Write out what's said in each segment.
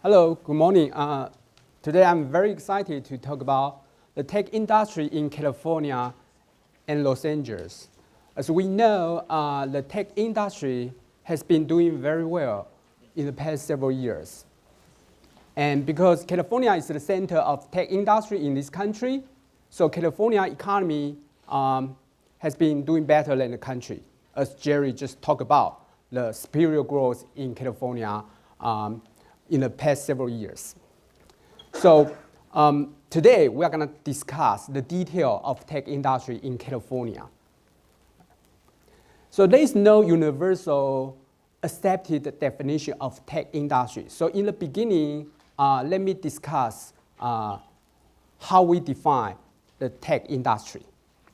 Hello, good morning. Today I'm very excited to talk about the tech industry in California and Los Angeles. As we know, the tech industry has been doing very well in the past several years. And because California is the center of tech industry in this country, so California economy has been doing better than the country. As Jerry just talked about, the superior growth in California in the past several years. So today we are going to discuss the detail of tech industry in California. So there is no universal accepted definition of tech industry. So in the beginning, let me discuss how we define the tech industry.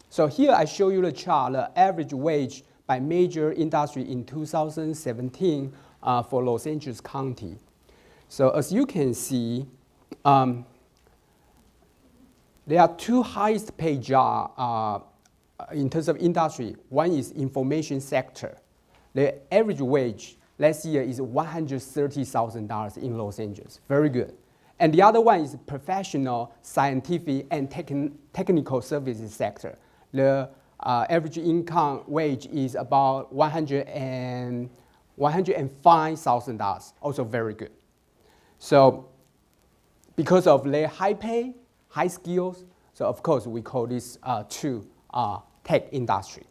So here I show you the chart, the average wage by major industry in 2017 for Los Angeles County. So as you can see, there are two highest paid jobs in terms of industry. One is information sector. The average wage last year is $130,000 in Los Angeles. Very good. And the other one is professional, scientific, and technical services sector. The average income wage is about $105,000, also very good. So because of their high pay, high skills, so of course we call this two tech industry.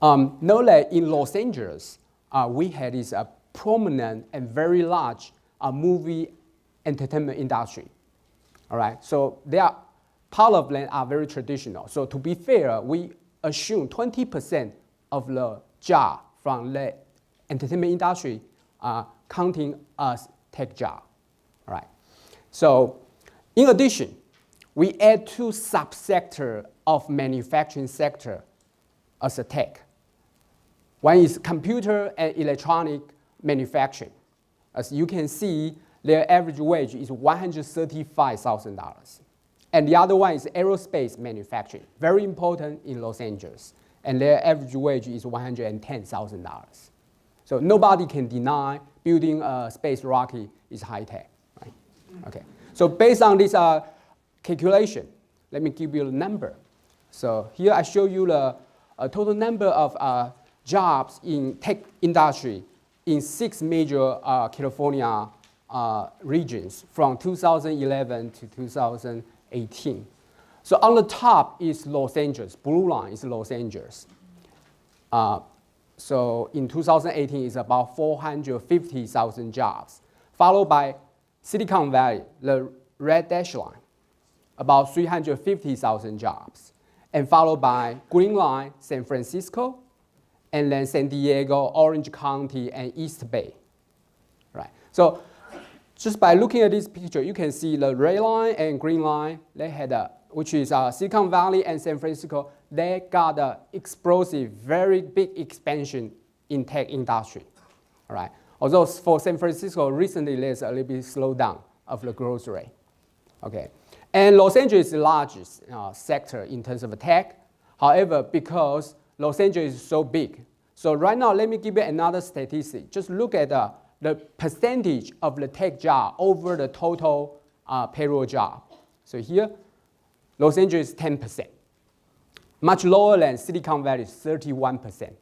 Note that in Los Angeles, we had this prominent and very large movie entertainment industry. All right, so they are, part of them are very traditional. So to be fair, we assume 20% of the job from the entertainment industry counting as tech job. All right. So in addition, we add two subsectors of manufacturing sector as a tech. One is computer and electronic manufacturing. As you can see, their average wage is $135,000. And the other one is aerospace manufacturing, very important in Los Angeles. And their average wage is $110,000. So nobody can deny building a space rocket is high tech, right? Okay. So based on this calculation, let me give you a number. So here I show you the total number of jobs in tech industry in 6 major California regions from 2011 to 2018. So on the top is Los Angeles, blue line is Los Angeles. So in 2018, it's about 450,000 jobs, followed by Silicon Valley, the red dash line, about 350,000 jobs, and followed by green line, San Francisco, and then San Diego, Orange County, and East Bay. Right. So just by looking at this picture, you can see the red line and green line, they had which is Silicon Valley and San Francisco, they got an explosive, very big expansion in tech industry. All right. Although for San Francisco, recently there's a little bit slowdown of the growth rate. Okay. And Los Angeles is the largest sector in terms of tech. However, because Los Angeles is so big, so right now let me give you another statistic. Just look at the percentage of the tech job over the total payroll job. So here, Los Angeles is 10%, much lower than Silicon Valley, 31%.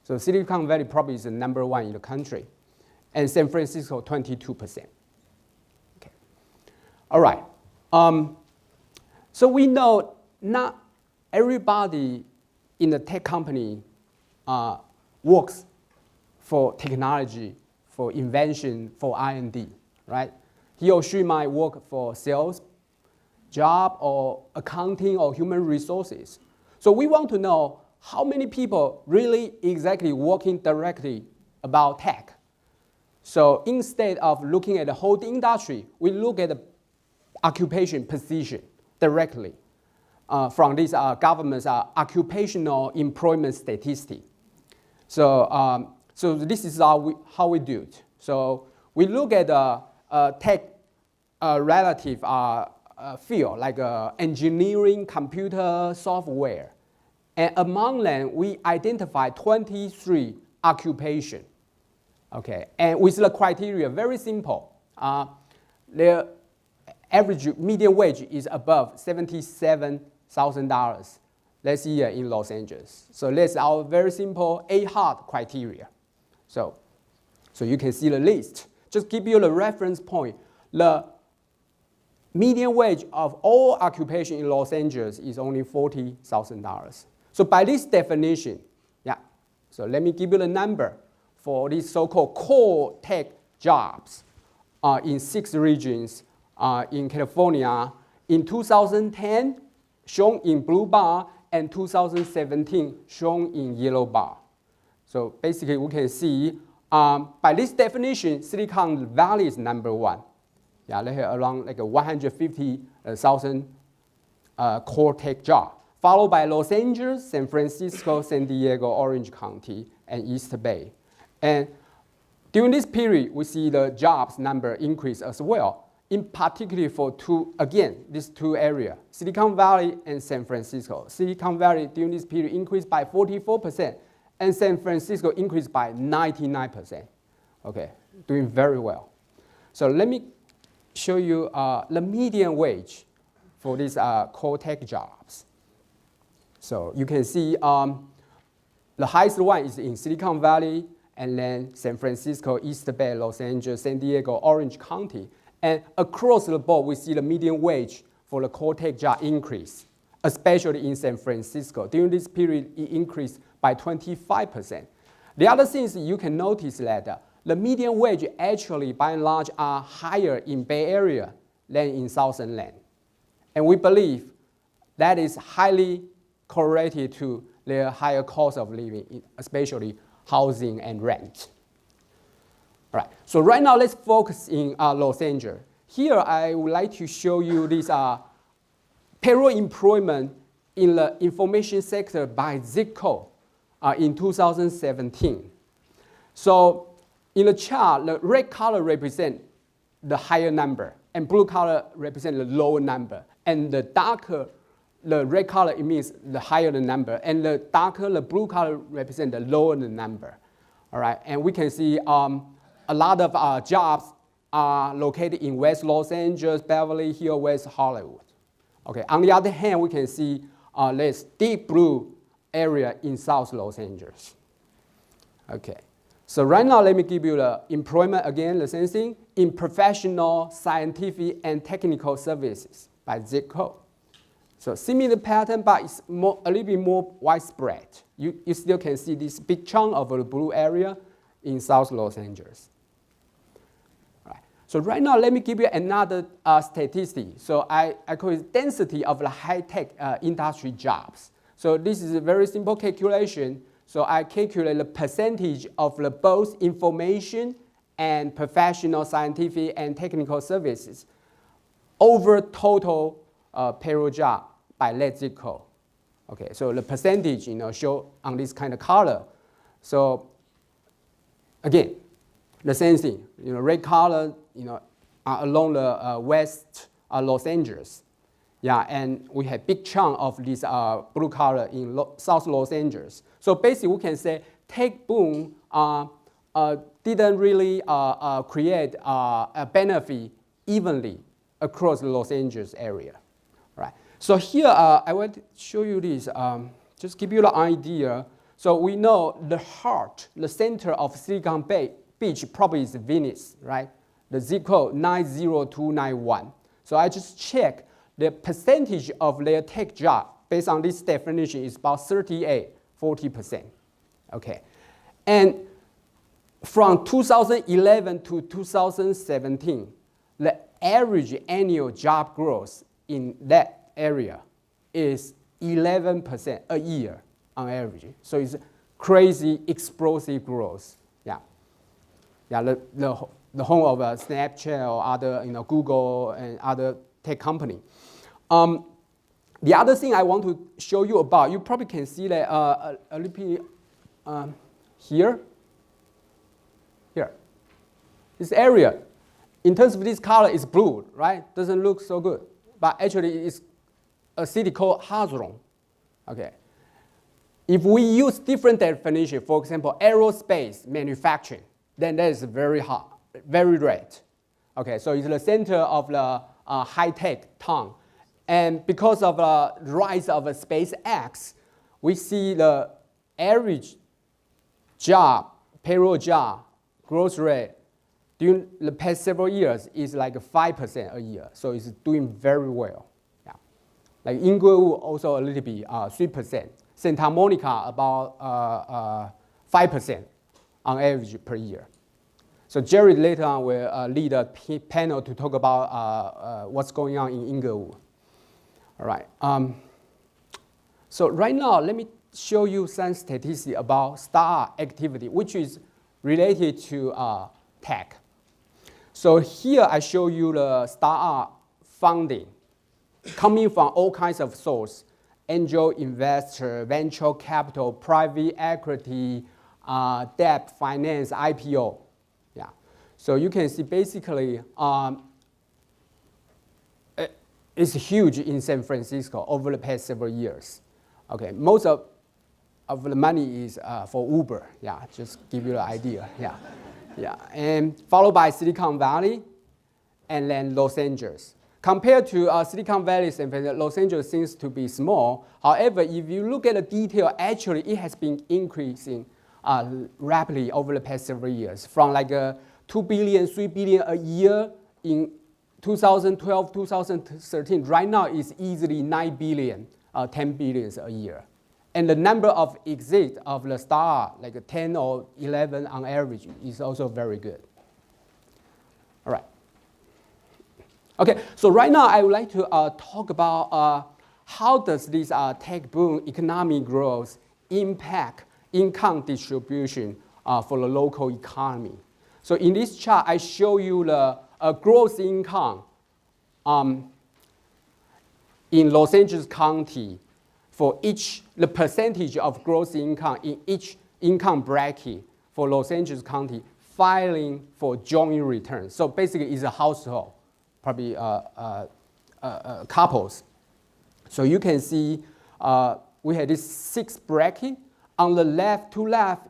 So Silicon Valley probably is the number one in the country, and San Francisco, 22%. Okay. All right. So we know not everybody in the tech company works for technology, for invention, for R&D, right? He or she might work for sales job or accounting or human resources. So we want to know how many people really exactly working directly about tech. So instead of looking at the whole industry, we look at the occupation position directly from this government's occupational employment statistic. So, so this is how we do it. So we look at the tech relative field, like engineering, computer, software. And among them, we identify 23 occupations. Okay, and with the criteria, very simple. their average median wage is above $77,000 last year in Los Angeles. So that's our very simple AHARD criteria. So you can see the list. Just give you the reference point. The median wage of all occupation in Los Angeles is only $40,000. So by this definition, yeah, so let me give you the number for these so-called core tech jobs in 6 regions in California in 2010, shown in blue bar, and 2017, shown in yellow bar. So basically, we can see by this definition, Silicon Valley is number 1. Yeah, they have around like 150,000 core tech jobs, followed by Los Angeles, San Francisco, San Diego, Orange County, and East Bay. And during this period, we see the jobs number increase as well, in particular for these two areas, Silicon Valley and San Francisco. Silicon Valley during this period increased by 44%, and San Francisco increased by 99%. Okay, doing very well. So let me show you the median wage for these core tech jobs. So you can see the highest one is in Silicon Valley, and then San Francisco, East Bay, Los Angeles, San Diego, Orange County. And across the board, we see the median wage for the core tech job increase, especially in San Francisco. During this period, it increased by 25%. The other thing is you can notice that the median wage actually, by and large, are higher in Bay Area than in Southern Land. And we believe that is highly correlated to their higher cost of living, especially housing and rent. All right, so right now let's focus in Los Angeles. Here I would like to show you this payroll employment in the information sector by zip code in 2017. So in the chart, the red color represents the higher number, and blue color represents the lower number. And the darker the red color, it means the higher the number, and the darker the blue color represents the lower the number. All right, and we can see a lot of jobs are located in West Los Angeles, Beverly Hills, West Hollywood. Okay, on the other hand, we can see this deep blue area in South Los Angeles. Okay, so right now let me give you the employment again, the same thing, in professional, scientific, and technical services by zip code. So similar pattern, but it's a little bit more widespread. You still can see this big chunk of the blue area in South Los Angeles. Right. So right now, let me give you another statistic. So I call it density of the high-tech industry jobs. So this is a very simple calculation. So I calculate the percentage of the both information and professional, scientific, and technical services over total payroll job by that zip code. Okay, so the percentage, show on this kind of color. So again, the same thing. Red color, along the West Los Angeles. Yeah, and we have big chunk of this blue color in South Los Angeles. So basically, we can say tech boom didn't really create a benefit evenly across the Los Angeles area. Right. So here I want to show you this, just give you the idea. So we know the heart, the center of Silicon Beach probably is Venice, right? The zip code 90291. So I just check the percentage of their tech job based on this definition is about 40%. Okay. And from 2011 to 2017, the average annual job growth in that area is 11% a year on average. So it's crazy, explosive growth. Yeah, the home of Snapchat or other, Google and other tech company. The other thing I want to show you about, you probably can see that a little bit here. This area, in terms of this color, is blue, right? Doesn't look so good, but actually it's a city called Hazron. Okay. If we use different definition, for example, aerospace manufacturing, then that is very hot, very red. Okay, so it's the center of the high-tech town. And because of the rise of SpaceX, we see the average payroll job growth rate during the past several years is like 5% a year. So it's doing very well. Yeah. Like Inglewood also a little bit, 3%. Santa Monica about 5% on average per year. So Jared later on will lead a panel to talk about what's going on in Inglewood. All right. So right now, let me show you some statistics about startup activity, which is related to tech. So here I show you the startup funding coming from all kinds of sources: angel investor, venture capital, private equity, debt finance, IPO. Yeah. So you can see basically it's huge in San Francisco over the past several years. Okay, most of the money is for Uber. Yeah, just give you the idea. Yeah, yeah, and followed by Silicon Valley, and then Los Angeles. Compared to Silicon Valley, Los Angeles seems to be small. However, if you look at the detail, actually it has been increasing rapidly over the past several years, from like 2 billion, 3 billion a year in 2012, 2013. Right now it's easily 9 billion, 10 billion a year. And the number of exits of the startup, like 10 or 11 on average, is also very good. All right. Okay, so right now I would like to talk about how does this tech boom, economic growth impact income distribution for the local economy. So in this chart, I show you the gross income in Los Angeles County for the percentage of gross income in each income bracket for Los Angeles County filing for joint returns. So basically it's a household, probably couples. So you can see we had this 6 bracket. On the left, to left,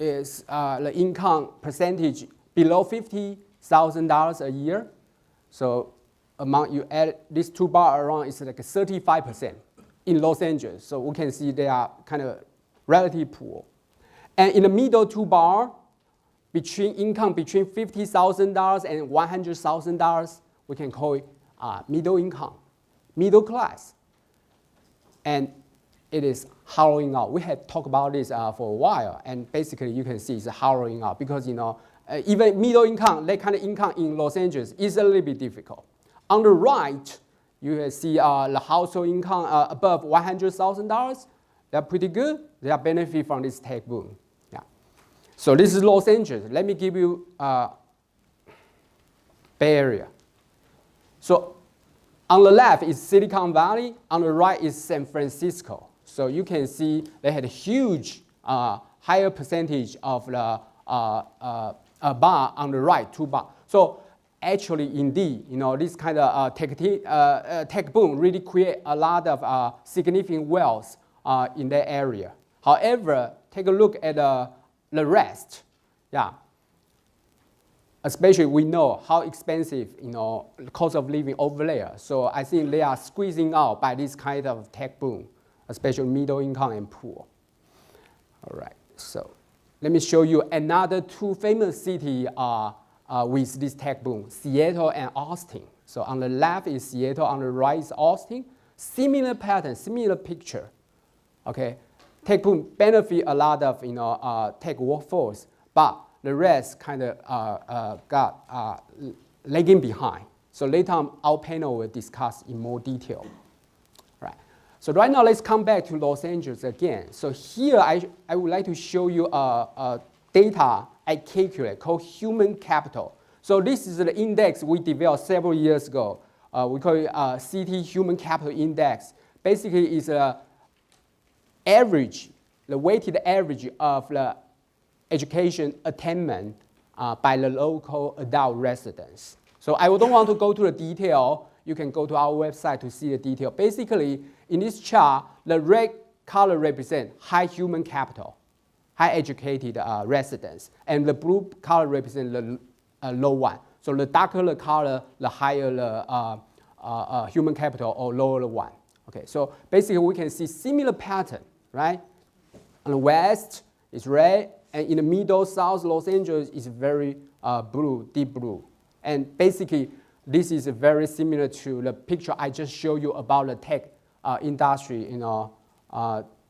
is the income percentage below $50,000 a year. So amount you add these 2 bars around, it's like 35% in Los Angeles. So we can see they are kind of relatively poor. And in the middle 2 bars, income between $50,000 and $100,000, we can call it middle income, middle class. And it is hollowing out. We had talked about this for a while, and basically you can see it's hollowing out because even middle income, that kind of income in Los Angeles is a little bit difficult. On the right, you can see the household income above $100,000. They're pretty good. They are benefit from this tech boom. Yeah. So this is Los Angeles. Let me give you Bay Area. So on the left is Silicon Valley. On the right is San Francisco. So you can see they had a huge, higher percentage of the bar on the right, 2 bars. So actually, indeed, this kind of tech boom really create a lot of significant wealth in that area. However, take a look at the rest. Yeah. Especially we know how expensive, the cost of living over there. So I think they are squeezing out by this kind of tech boom, especially middle income and poor. All right, so let me show you another 2 famous cities with this tech boom, Seattle and Austin. So on the left is Seattle, on the right is Austin. Similar pattern, similar picture. Okay, tech boom benefit a lot of tech workforce, but the rest kind of got lagging behind. So later on, our panel will discuss in more detail. Right. So right now, let's come back to Los Angeles again. So here, I would like to show you data I calculate called human capital. So this is the index we developed several years ago. We call it CT Human Capital Index. Basically, it's the weighted average of the education attainment by the local adult residents. So I don't want to go to the detail. You can go to our website to see the detail. Basically, in this chart, the red color represents high human capital, high educated residents, and the blue color represents the a low one. So the darker the color, the higher the human capital, or lower the one. Okay, so basically we can see similar pattern, right? On the west is red, and in the middle, south, Los Angeles is very blue, deep blue. And basically, this is very similar to the picture I just showed you about the tech industry,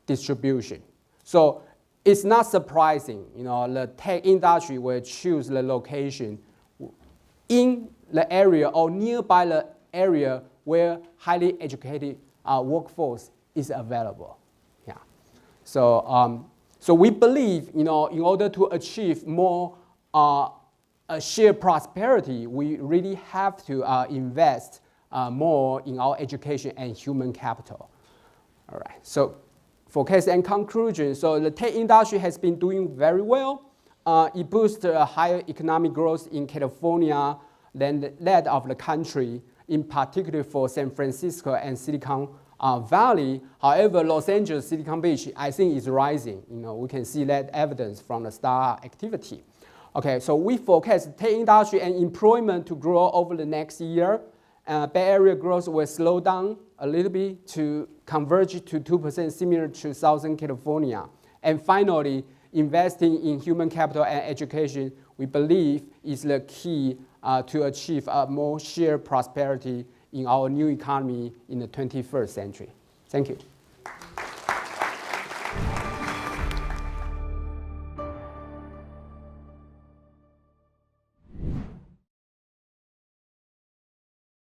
distribution. So it's not surprising, the tech industry will choose the location in the area or nearby the area where highly educated workforce is available. Yeah. So, so we believe, in order to achieve more shared prosperity, we really have to invest more in our education and human capital. All right. So, forecast and conclusion. So the tech industry has been doing very well. It boosts higher economic growth in California than that of the country, in particular for San Francisco and Silicon Valley. However, Los Angeles, Silicon Beach, I think is rising. We can see that evidence from the startup activity. Okay, so we forecast tech industry and employment to grow over the next year. Bay Area growth will slow down a little bit to converge to 2%, similar to Southern California. And finally, investing in human capital and education, we believe, is the key to achieve more shared prosperity in our new economy in the 21st century. Thank you.